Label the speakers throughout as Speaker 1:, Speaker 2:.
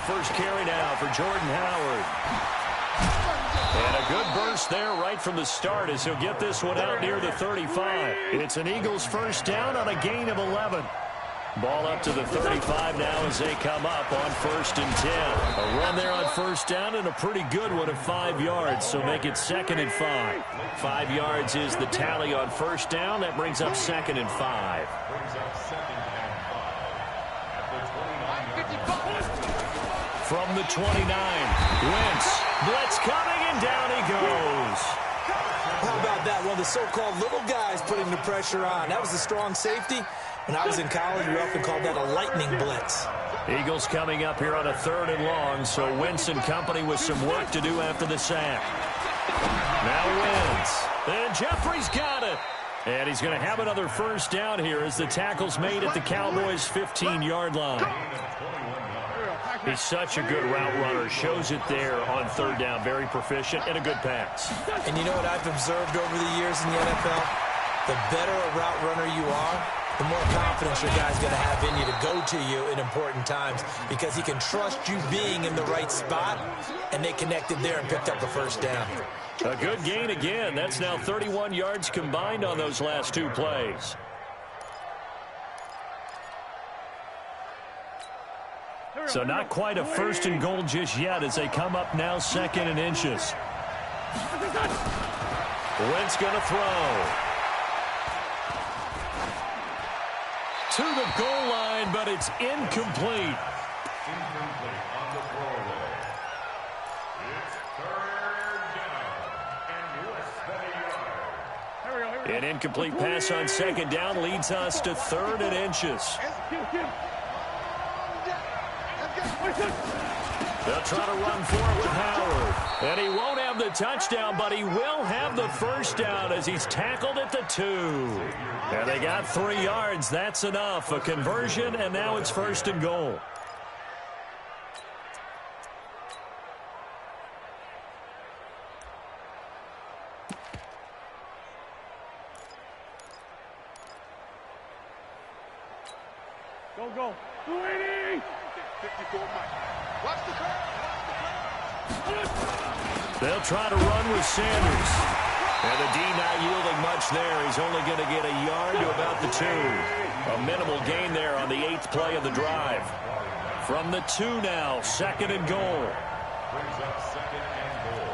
Speaker 1: first carry now for Jordan Howard. And a good burst there right from the start as he'll get this one out near the 35. It's an Eagles first down on a gain of 11. Ball up to the 35 now as they come up on 1st and 10. A run there on first down and a pretty good one of 5 yards, so make it 2nd and 5. 5 yards is the tally on first down. That brings up 2nd and 5. From the 29, Wentz, blitz coming, and down he goes.
Speaker 2: How about that? One of the so-called little guys putting the pressure on. That was a strong safety. When I was in college, we often called that a lightning blitz.
Speaker 1: Eagles coming up here on a 3rd and long, so Wentz and company with some work to do after the sack. Now Wentz, and Jeffrey's got it. And he's going to have another first down here as the tackle's made at the Cowboys' 15-yard line. He's such a good route runner. Shows it there on 3rd down. Very proficient and a good pass.
Speaker 2: And you know what I've observed over the years in the NFL? The better a route runner you are, the more confidence your guy's going to have in you to go to you in important times because he can trust you being in the right spot, and they connected there and picked up a first down.
Speaker 1: A good gain again. That's now 31 yards combined on those last 2 plays. So not quite a 1st and goal just yet as they come up now 2nd and inches. Wentz going to throw. To the goal line, but it's incomplete.
Speaker 3: Incomplete on the throwaway. It's 3rd down and less than a yard.
Speaker 1: An incomplete pass on 2nd down leads us to 3rd and inches. They'll try to run for it with Howard. And he won't have the touchdown, but he will have the first down as he's tackled at the 2. And they got 3 yards. That's enough. A conversion, and now it's 1st and goal.
Speaker 4: Go. 280. 54 Mike. Watch the curve.
Speaker 1: They'll try to run with Sanders. And the D not yielding much there. He's only going to get a yard to about the 2. A minimal gain there on the 8th play of the drive. From the 2 now, 2nd and goal.
Speaker 3: Brings up 2nd and goal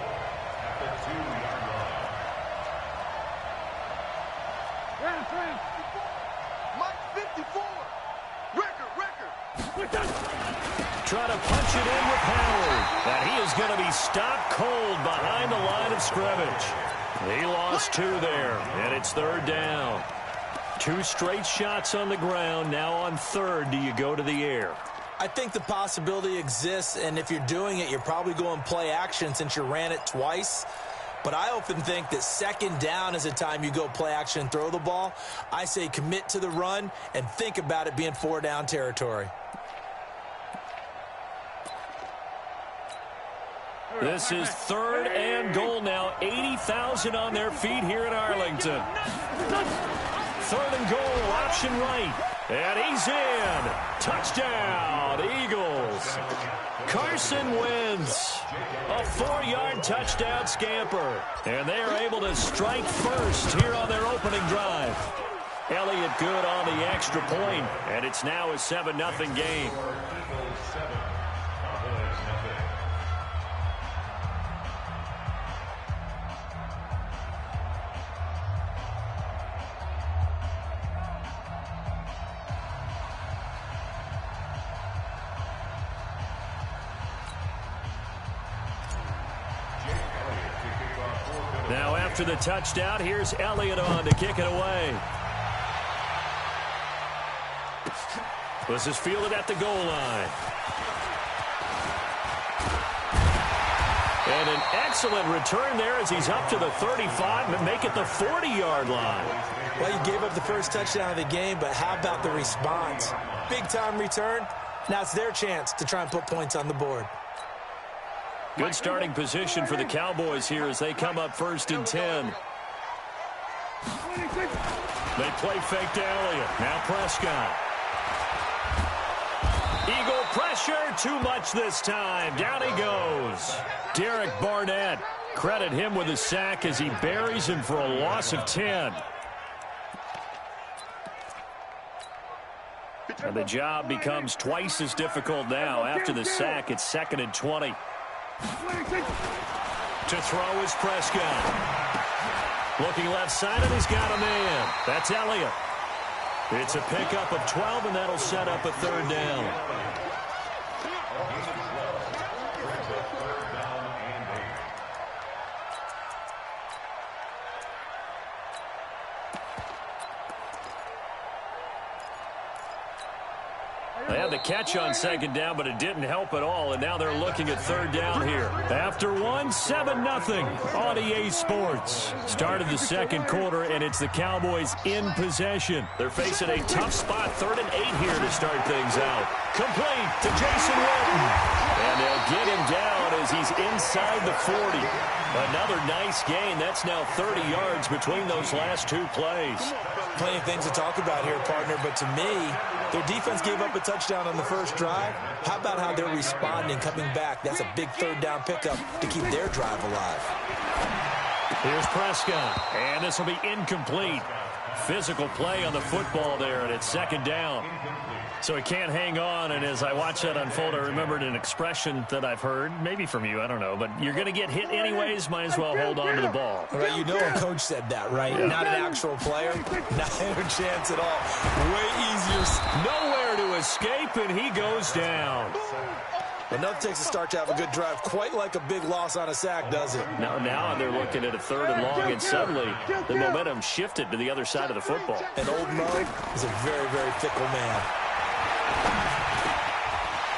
Speaker 3: at the 2-yard line.
Speaker 4: Mike 54. Record.
Speaker 1: Try to punch it in with Howard. And he is going to be stopped cold behind the line of scrimmage. He lost 2 there, and it's 3rd down. 2 straight shots on the ground. Now on 3rd, do you go to the air?
Speaker 2: I think the possibility exists, and if you're doing it, you're probably going play action since you ran it twice. But I often think that 2nd down is a time you go play action and throw the ball. I say commit to the run and think about it being 4-down territory.
Speaker 1: This is 3rd and goal now. 80,000 on their feet here in Arlington. 3rd and goal, option right. And he's in. Touchdown, Eagles. Carson Wentz. A 4-yard touchdown scamper. And they are able to strike first here on their opening drive. Elliott good on the extra point, and it's now a 7-0 game. Now after the touchdown, here's Elliott on to kick it away. This is fielded at the goal line. And an excellent return there as he's up to the 35 and make it the 40-yard line.
Speaker 2: Well, you gave up the first touchdown of the game, but how about the response? Big-time return. Now it's their chance to try and put points on the board.
Speaker 1: Good starting position for the Cowboys here as they come up 1st and 10. They play fake to Elliott. Now Prescott. Eagle pressure, too much this time. Down he goes. Derek Barnett, credit him with a sack as he buries him for a loss of 10. And the job becomes twice as difficult now. After the sack, it's 2nd and 20. To throw is Prescott. Looking left side, and he's got a man. That's Elliott. It's a pickup of 12, and that'll set up a 3rd down. They had the catch on 2nd down, but it didn't help at all, and now they're looking at 3rd down here. After 7-0 on EA Sports. Started the 2nd quarter, and it's the Cowboys in possession. They're facing a tough spot, 3rd and 8 here to start things out. Complete to Jason Witten. And they'll get him down as he's inside the 40. Another nice gain. That's now 30 yards between those last 2 plays.
Speaker 2: Plenty of things to talk about here, partner, but to me, their defense gave up a touchdown on the first drive. How about how they're responding, coming back? That's a big 3rd down pickup to keep their drive alive.
Speaker 1: Here's Prescott, and this will be incomplete. Physical play on the football there, and it's 2nd down. So he can't hang on, and as I watch that unfold, I remembered an expression that I've heard, maybe from you, I don't know, but you're going to get hit anyways, might as well hold on to the ball.
Speaker 2: Right, you know a coach said that, right? Yeah. Not an actual player. Not a chance at all. Way easier.
Speaker 1: Nowhere to escape, and he goes down.
Speaker 2: But nothing takes a start to have a good drive, quite like a big loss on a sack, does it?
Speaker 1: Now they're looking at a 3rd and long, and suddenly the momentum shifted to the other side of the football.
Speaker 2: And old Mo is a very, very fickle man.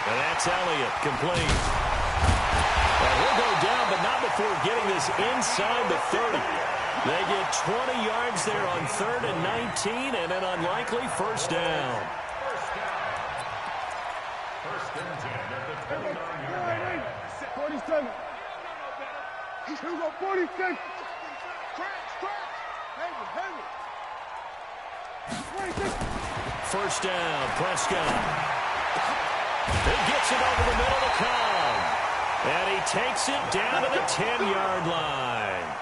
Speaker 1: And that's Elliott, complete. And he'll go down, but not before getting this inside the 30. They get 20 yards there on 3rd and 19, and an unlikely 1st down.
Speaker 3: 1st and 10 at the 29-yard line.
Speaker 4: 47. He's got 46.
Speaker 1: First down, Prescott. He gets it over the middle to Cobb. And he takes it down to the 10-yard line.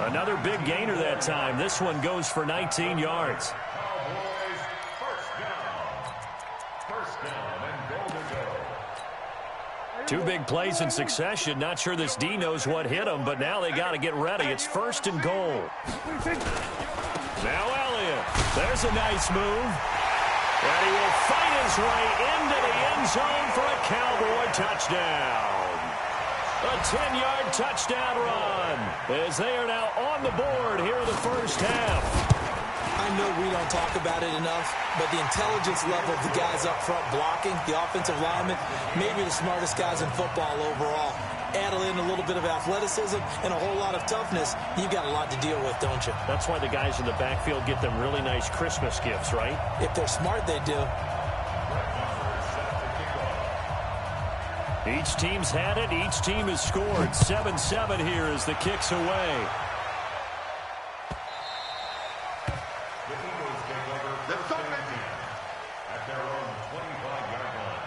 Speaker 1: Another big gainer that time. This one goes for 19 yards.
Speaker 3: Cowboys, 1st down. 1st down and goal to go.
Speaker 1: 2 big plays in succession. Not sure this D knows what hit him, but now they got to get ready. It's 1st and goal. Now Elliott. There's a nice move. And he will fight his way into the end zone for a Cowboy touchdown. A 10-yard touchdown run as they are now on the board here in the 1st half.
Speaker 2: I know we don't talk about it enough, but the intelligence level of the guys up front blocking, the offensive linemen, maybe the smartest guys in football overall. Add in a little bit of athleticism and a whole lot of toughness, you've got a lot to deal with, don't you?
Speaker 1: That's why the guys in the backfield get them really nice Christmas gifts, right?
Speaker 2: If they're smart, they do.
Speaker 1: Each team's had it. Each team has scored. 7-7 here as the kick's away.
Speaker 3: The Eagles take over 1st and 10 at their own 25-yard line.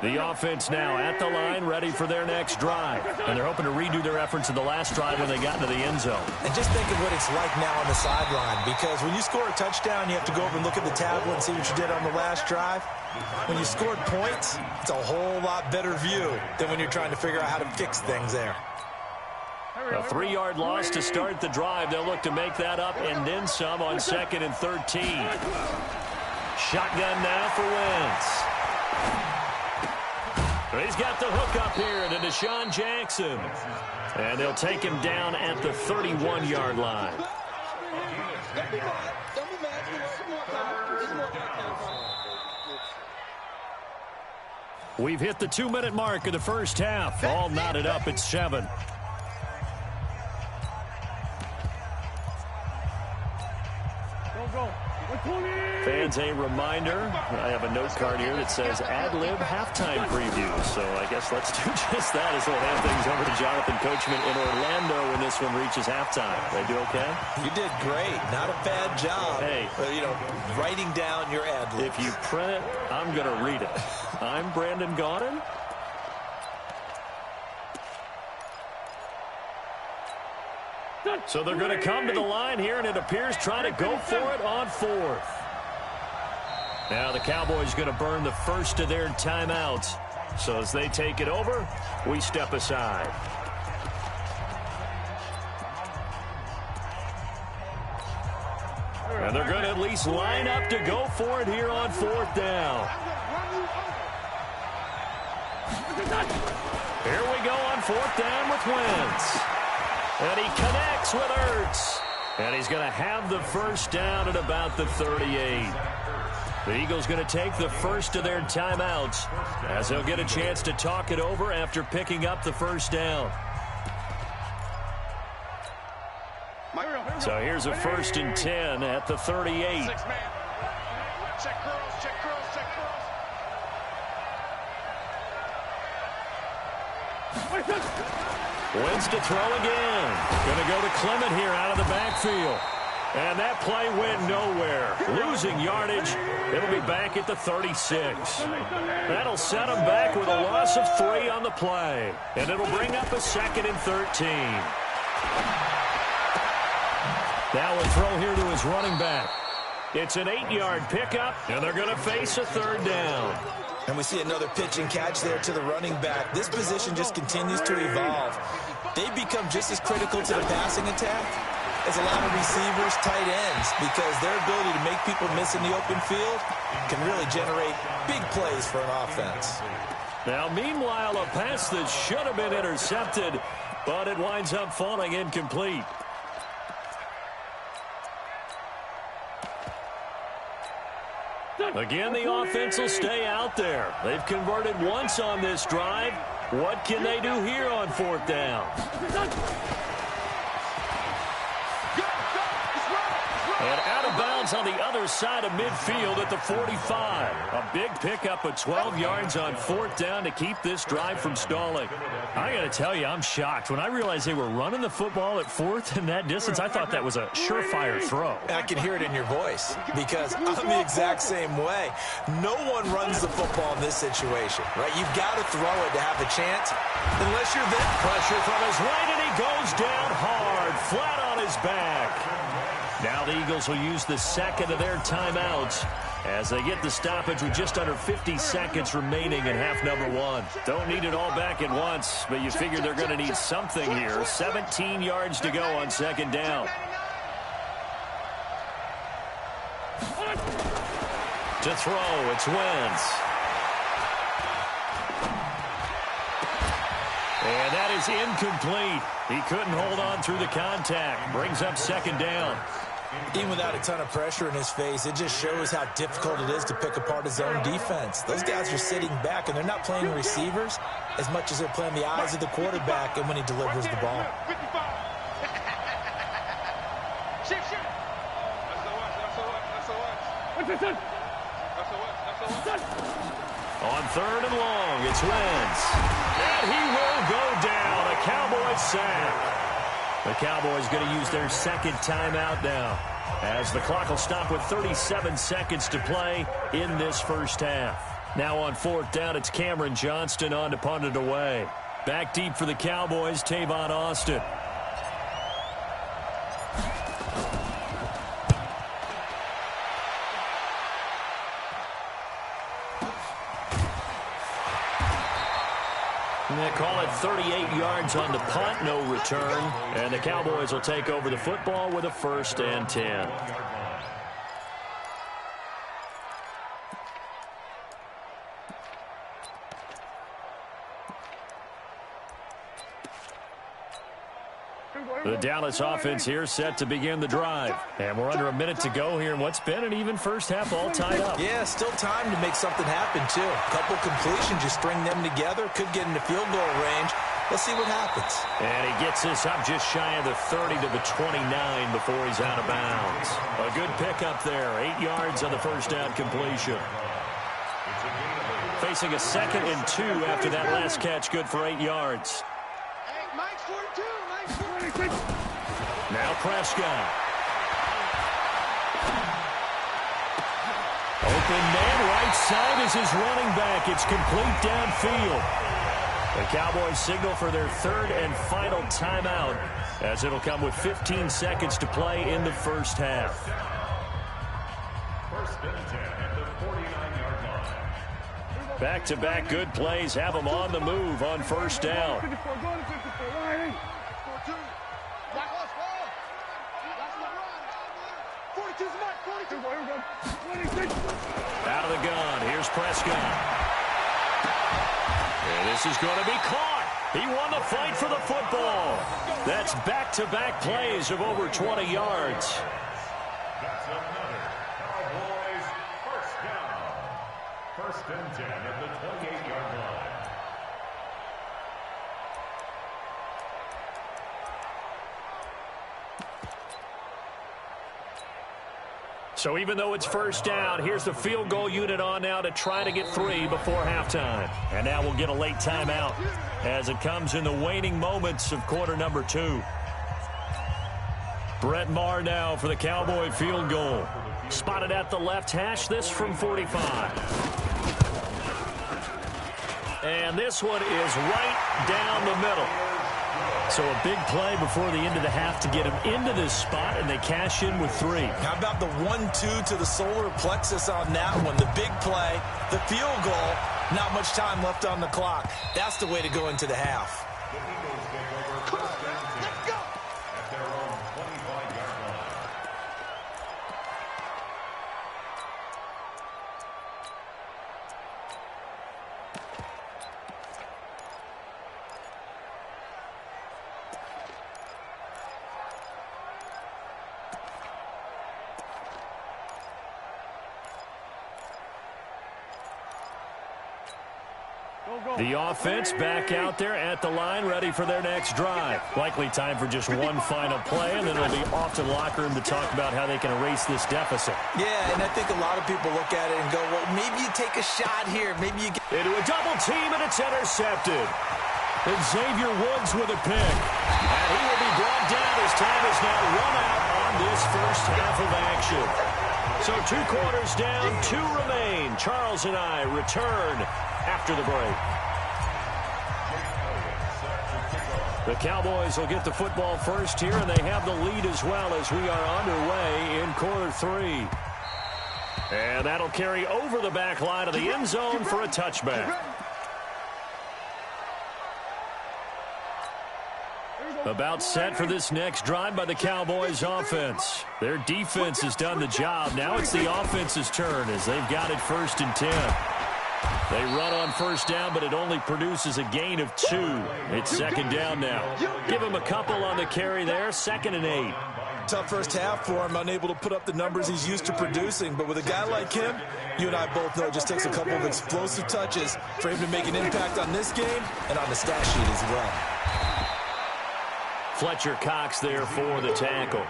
Speaker 1: The offense now at the line, ready for their next drive. And they're hoping to redo their efforts in the last drive when they got into the end zone.
Speaker 2: And just think of what it's like now on the sideline, because when you score a touchdown, you have to go over and look at the tablet and see what you did on the last drive. When you scored points, it's a whole lot better view than when you're trying to figure out how to fix things there.
Speaker 1: A 3-yard loss to start the drive. They'll look to make that up and then some on 2nd and 13. Shotgun now for Wentz. He's got the hook up here to Deshaun Jackson. And they'll take him down at the 31-yard line. We've hit the 2-minute mark of the 1st half. All knotted up at 7. Fans fans, a reminder. I have a note card here that says ad-lib halftime preview. So I guess let's do just that as we'll hand things over to Jonathan Coachman in Orlando when this one reaches halftime. They do okay?
Speaker 2: You did great. Not a bad job.
Speaker 1: Hey.
Speaker 2: Writing down your ad-libs.
Speaker 1: If you print it, I'm going to read it. I'm Brandon Gaudin. So they're going to come to the line here, and it appears trying to go for it on fourth. Now the Cowboys going to burn the first of their timeouts. So as they take it over, we step aside. And they're going to at least line up to go for it here on fourth down. Here we go on fourth down with Wentz. And he connects with Ertz. And he's going to have the first down at about the 38. The Eagles going to take the first of their timeouts as they'll get a chance to talk it over after picking up the first down. So here's a 1st and 10 at the 38. Wentz to throw again. Going to go to Clement here out of the backfield. And that play went nowhere. Losing yardage. It'll be back at the 36. That'll set him back with a loss of 3 on the play. And it'll bring up a 2nd and 13. Now a throw here to his running back. It's an 8-yard pickup, and they're going to face a 3rd down.
Speaker 2: And we see another pitch and catch there to the running back. This position just continues to evolve. They become just as critical to the passing attack as a lot of receivers, tight ends, because their ability to make people miss in the open field can really generate big plays for an offense.
Speaker 1: Now, meanwhile, a pass that should have been intercepted, but it winds up falling incomplete. Again, the offense will stay out there. They've converted once on this drive. What can they do here on 4th down? And out of bounds on the other side of midfield at the 45. A big pickup of 12 yards on 4th down to keep this drive from stalling. I got to tell you, I'm shocked. When I realized they were running the football at 4th in that distance, I thought that was a surefire throw.
Speaker 2: I can hear it in your voice because I'm the exact same way. No one runs the football in this situation, right? You've got to throw it to have a chance unless you're there.
Speaker 1: Pressure from his right, and he goes down hard, flat on his back. Now the Eagles will use the 2nd of their timeouts as they get the stoppage with just under 50 seconds remaining in half number 1. Don't need it all back at once, but you figure they're going to need something here. 17 yards to go on 2nd down. To throw, it's Wentz. And that is incomplete. He couldn't hold on through the contact. Brings up 2nd down.
Speaker 2: Even without a ton of pressure in his face, it just shows how difficult it is to pick apart his own defense. Those guys are sitting back, and they're not playing receivers as much as they're playing the eyes of the quarterback and when he delivers the ball.
Speaker 1: On 3rd and long, it's Wentz. And he will go down. A Cowboys sack. The Cowboys going to use their 2nd timeout now, as the clock will stop with 37 seconds to play in this first half. Now on 4th down, it's Cameron Johnston on to punt it away. Back deep for the Cowboys, Tavon Austin. And they call it 38 yards on the punt, no return. And the Cowboys will take over the football with a 1st and 10. The Dallas offense here set to begin the drive. And we're under a minute to go here in what's been an even first half, all tied up.
Speaker 2: Yeah, still time to make something happen, too. A couple completions, you string them together, could get into field goal range. Let's see what happens.
Speaker 1: And he gets this up just shy of the 30 to the 29 before he's out of bounds. A good pickup there. 8 yards on the first down completion. Facing a 2nd and 2 after that last catch, good for 8 yards. Now Prescott. Open man right side is his running back. It's complete downfield. The Cowboys signal for their 3rd and final timeout, as it'll come with 15 seconds to play in the first half.
Speaker 3: 1st and 10 at the 49-yard line.
Speaker 1: Back-to-back good plays have them on the move on first down. Out of the gun, here's Prescott. And this is going to be caught. He won the fight for the football. That's back-to-back plays of over 20 yards.
Speaker 3: That's another Cowboys first down. 1st and 10 at the 28-yard line.
Speaker 1: So even though it's first down, here's the field goal unit on now to try to get 3 before halftime. And now we'll get a late timeout as it comes in the waning moments of quarter number 2. Brett Maher now for the Cowboy field goal. Spotted at the left hash, this from 45. And this one is right down the middle. So a big play before the end of the half to get him into this spot, and they cash in with 3.
Speaker 2: How about the 1-2 to the solar plexus on that one? The big play, the field goal, not much time left on the clock. That's the way to go into the half.
Speaker 3: The Eagles take over 1st and 10 at their own 25-yard line.
Speaker 1: The offense back out there at the line, ready for their next drive. Likely time for just one final play, and then they'll be off to the locker room to talk about how they can erase this deficit.
Speaker 2: Yeah, and I think a lot of people look at it and go, well, maybe you take a shot here. Maybe you get
Speaker 1: Into a double team, and it's intercepted. And Xavier Woods with a pick. And he will be brought down as time is now run out on this first half of action. So 2 quarters down, 2 remain. Charles and I return after the break. The Cowboys will get the football first here, and they have the lead as well as we are underway in quarter 3. And that'll carry over the back line of the end zone for a touchback. About set for this next drive by the Cowboys offense. Their defense has done the job. Now it's the offense's turn as they've got it 1st and 10. They run on first down, but it only produces a gain of 2. It's 2nd down now. Give him a couple on the carry there, 2nd and 8.
Speaker 2: tough first half for him, unable to put up the numbers he's used to producing. But with a guy like him, you and I both know it just takes a couple of explosive touches for him to make an impact on this game and on the stat sheet as well.
Speaker 1: Fletcher Cox there for the tackle.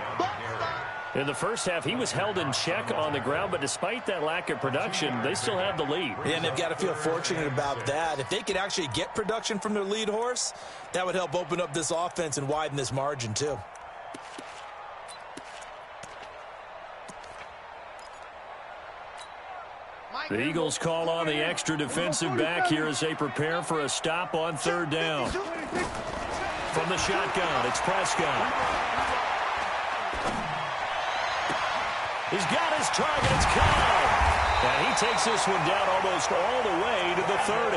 Speaker 1: In the first half, he was held in check on the ground, but despite that lack of production, they still have the lead.
Speaker 2: And they've got to feel fortunate about that. If they could actually get production from their lead horse, that would help open up this offense and widen this margin too.
Speaker 1: The Eagles call on the extra defensive back here as they prepare for a stop on third down. From the shotgun, it's Prescott. He's got his target. It's Cobb. And he takes this one down almost all the way to the 30.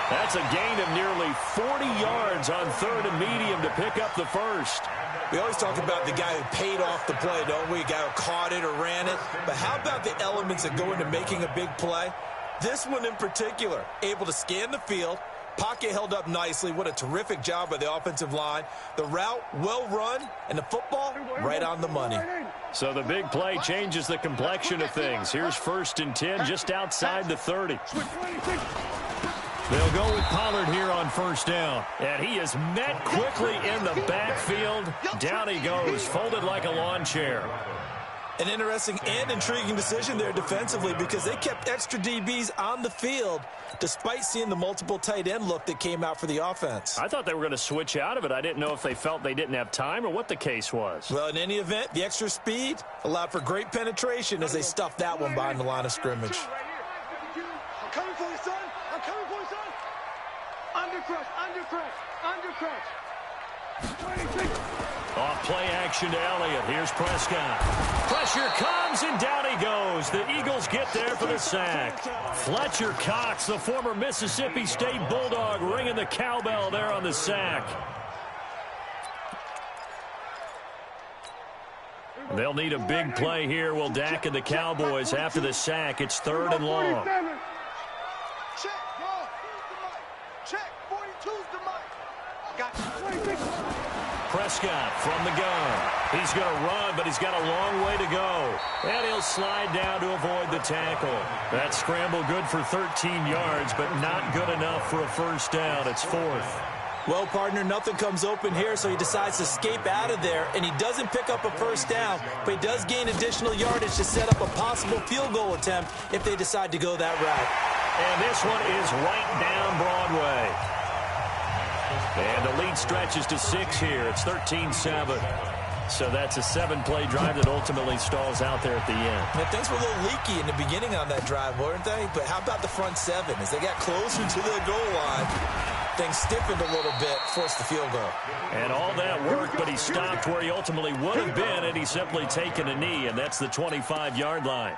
Speaker 1: That's a gain of nearly 40 yards on third and medium to pick up the first.
Speaker 2: We always talk about the guy who paid off the play, don't we? A guy who caught it or ran it. But how about the elements that go into making a big play? This one in particular, able to scan the field. Pocket held up nicely. What a terrific job by the offensive line. The route, well run, and the football, right on the money.
Speaker 1: So the big play changes the complexion of things. Here's 1st and 10 just outside the 30. They'll go with Pollard here on first down. And he is met quickly in the backfield. Down he goes, folded like a lawn chair.
Speaker 2: An interesting and intriguing decision there defensively because they kept extra DBs on the field despite seeing the multiple tight end look that came out for the offense.
Speaker 1: I thought they were going to switch out of it. I didn't know if they felt they didn't have time or what the case was.
Speaker 2: Well, in any event, the extra speed allowed for great penetration as they stuffed that one behind the line of scrimmage.
Speaker 4: I'm coming for you, son. I'm coming for you, son. Under crush. 26.
Speaker 1: Off play action to Elliott. Here's Prescott. Pressure comes, and down he goes. The Eagles get there for the sack. Fletcher Cox, the former Mississippi State Bulldog, ringing the cowbell there on the sack. They'll need a big play here, will Dak and the Cowboys after the sack. It's 3rd and long.
Speaker 4: Check, ball. Check, 42's the mic. Got you.
Speaker 1: Prescott from the gun. He's going to run, but he's got a long way to go. And he'll slide down to avoid the tackle. That scramble good for 13 yards, but not good enough for a first down. It's 4th.
Speaker 2: Well, partner, nothing comes open here, so he decides to escape out of there, and he doesn't pick up a first down, but he does gain additional yardage to set up a possible field goal attempt if they decide to go that route.
Speaker 1: And this one is right down Broadway. And the lead stretches to 6 here. It's 13-7. So that's a 7-play drive that ultimately stalls out there at the end.
Speaker 2: And things were a little leaky in the beginning on that drive, weren't they? But how about the front 7? As they got closer to the goal line, things stiffened a little bit, forced the field goal.
Speaker 1: And all that work, but he stopped where he ultimately would have been, and he's simply taken a knee, and that's the 25-yard line.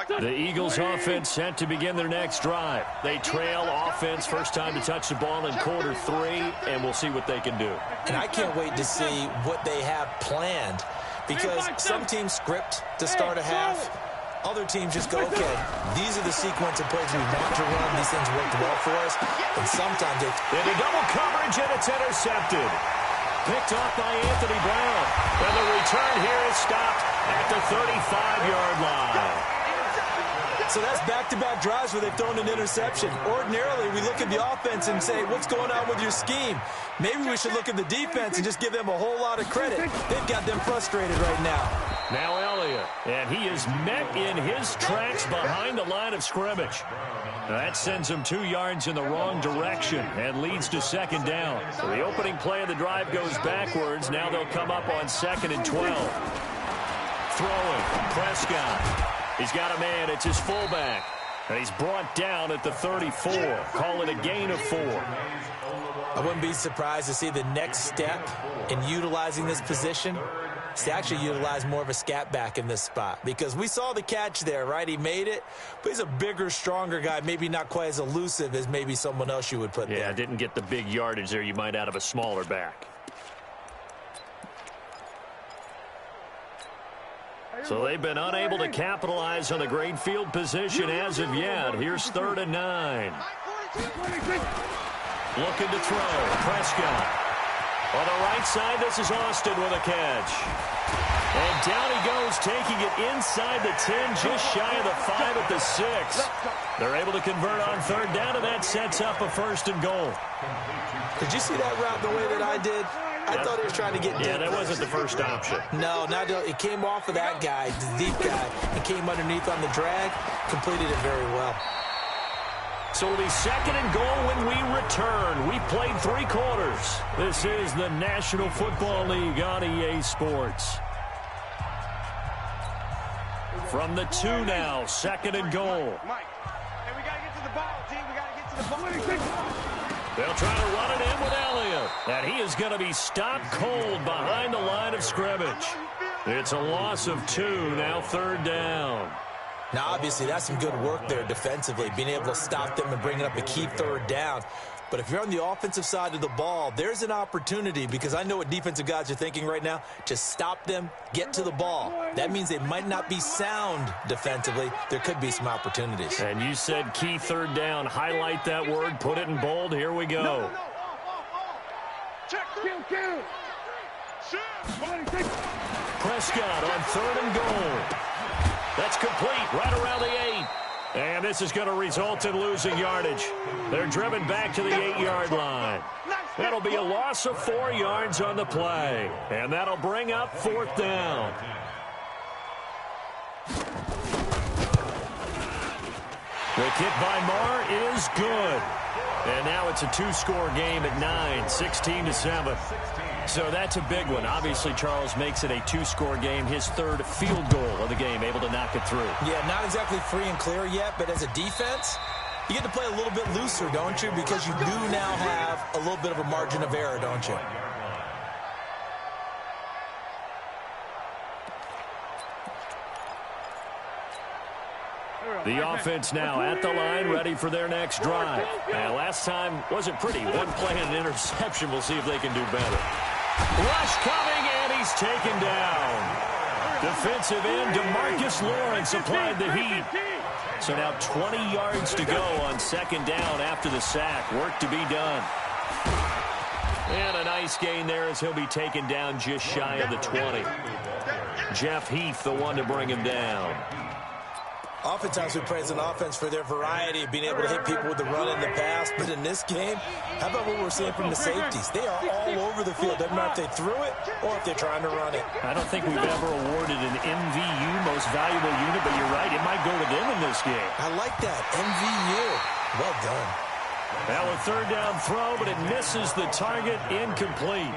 Speaker 1: The Eagles offense set to begin their next drive. They trail offense, first time to touch the ball in quarter 3, and we'll see what they can do.
Speaker 2: And I can't wait to see what they have planned because some teams script to start a half. Other teams just go, okay, these are the sequence of plays we want to run. These things worked well for us. And sometimes they...
Speaker 1: Into double coverage, and it's intercepted. Picked off by Anthony Brown. And the return here is stopped at the 35-yard line.
Speaker 2: So that's back-to-back drives where they've thrown an interception. Ordinarily, we look at the offense and say, what's going on with your scheme? Maybe we should look at the defense and just give them a whole lot of credit. They've got them frustrated right now.
Speaker 1: Now Elliott, and he is met in his tracks behind the line of scrimmage. That sends him 2 yards in the wrong direction and leads to 2nd down. So the opening play of the drive goes backwards. Now they'll come up on 2nd and 12. Throwing, Prescott. He's got a man. It's his fullback. And he's brought down at the 34. Call it a gain of 4.
Speaker 2: I wouldn't be surprised to see the next step in utilizing this position is to actually utilize more of a scat back in this spot. Because we saw the catch there, right? He made it, but he's a bigger, stronger guy, maybe not quite as elusive as maybe someone else you would put there.
Speaker 1: Yeah, didn't get the big yardage there you might out of a smaller back. So they've been unable to capitalize on the great field position as of yet. Here's 3rd and 9. Looking to throw. Prescott. On the right side, this is Austin with a catch. And down he goes, taking it inside the 10, just shy of the 5 at the 6. They're able to convert on 3rd down, and that sets up a 1st and goal.
Speaker 2: Did you see that route the way that I did? I thought he was trying to get deep.
Speaker 1: Yeah, that wasn't the first option.
Speaker 2: No, it came off of that guy, the deep guy. He came underneath on the drag, completed it very well.
Speaker 1: So it'll be 2nd and goal when we return. We played 3 quarters. This is the National Football League on EA Sports. From the 2 now, 2nd and goal.
Speaker 4: Mike, hey, we got to get to the ball, team. We got to get to the ball.
Speaker 1: They'll try to run it in with Elliott. And he is going to be stopped cold behind the line of scrimmage. It's a loss of 2, now 3rd down.
Speaker 2: Now, obviously, that's some good work there defensively, being able to stop them and bringing up a key 3rd down. But if you're on the offensive side of the ball, there's an opportunity, because I know what defensive guys are thinking right now, to stop them, get to the ball. That means they might not be sound defensively. There could be some opportunities.
Speaker 1: And you said key 3rd down. Highlight that word, put it in bold. Here we go.
Speaker 4: Check. Kill. Prescott
Speaker 1: on 3rd and goal. That's complete right around the 8. And this is going to result in losing yardage. They're driven back to the 8-yard line. That'll be a loss of 4 yards on the play. And that'll bring up 4th down. The kick by Marr is good. And now it's a 2-score game at 9, 16-7. So that's a big one. Obviously, Charles makes it a 2-score game, his 3rd field goal of the game, able to knock it through.
Speaker 2: Yeah, not exactly free and clear yet, but as a defense, you get to play a little bit looser, don't you? Because you do now have a little bit of a margin of error, don't you?
Speaker 1: The offense now at the line, ready for their next drive. Now, last time wasn't pretty. One play and an interception. We'll see if they can do better. Rush coming, and he's taken down. Defensive end DeMarcus Lawrence applied the heat. So now 20 yards to go on 2nd down after the sack. Work to be done. And a nice gain there as he'll be taken down just shy of the 20. Jeff Heath, the one to bring him down.
Speaker 2: Oftentimes we praise an offense for their variety of being able to hit people with the run and the pass. But in this game, how about what we're seeing from the safeties? They are all over the field. Doesn't matter if they threw it or if they're trying to run it.
Speaker 1: I don't think we've ever awarded an MVU, most valuable unit, but you're right. It might go to them in this game.
Speaker 2: I like that. MVU. Well done.
Speaker 1: Now a 3rd down throw, but it misses the target, incomplete.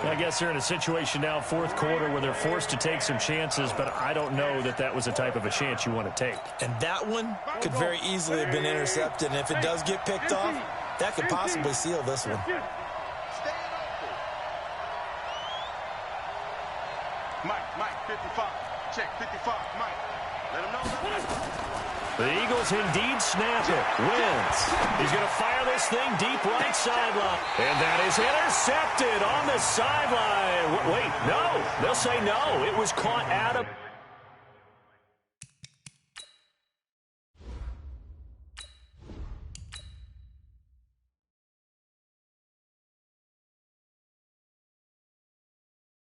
Speaker 1: I guess they're in a situation now, 4th quarter, where they're forced to take some chances, but I don't know that that was the type of a chance you want to take.
Speaker 2: And that one could very easily have been intercepted, and if it does get picked off, that could possibly seal this one.
Speaker 4: Mike, 55. Check, 55. Mike, let him know.
Speaker 1: The Eagles indeed snap it. Wins. He's going to fire this thing deep right sideline. And that is intercepted on the sideline. Wait, no. They'll say no. It was caught out of...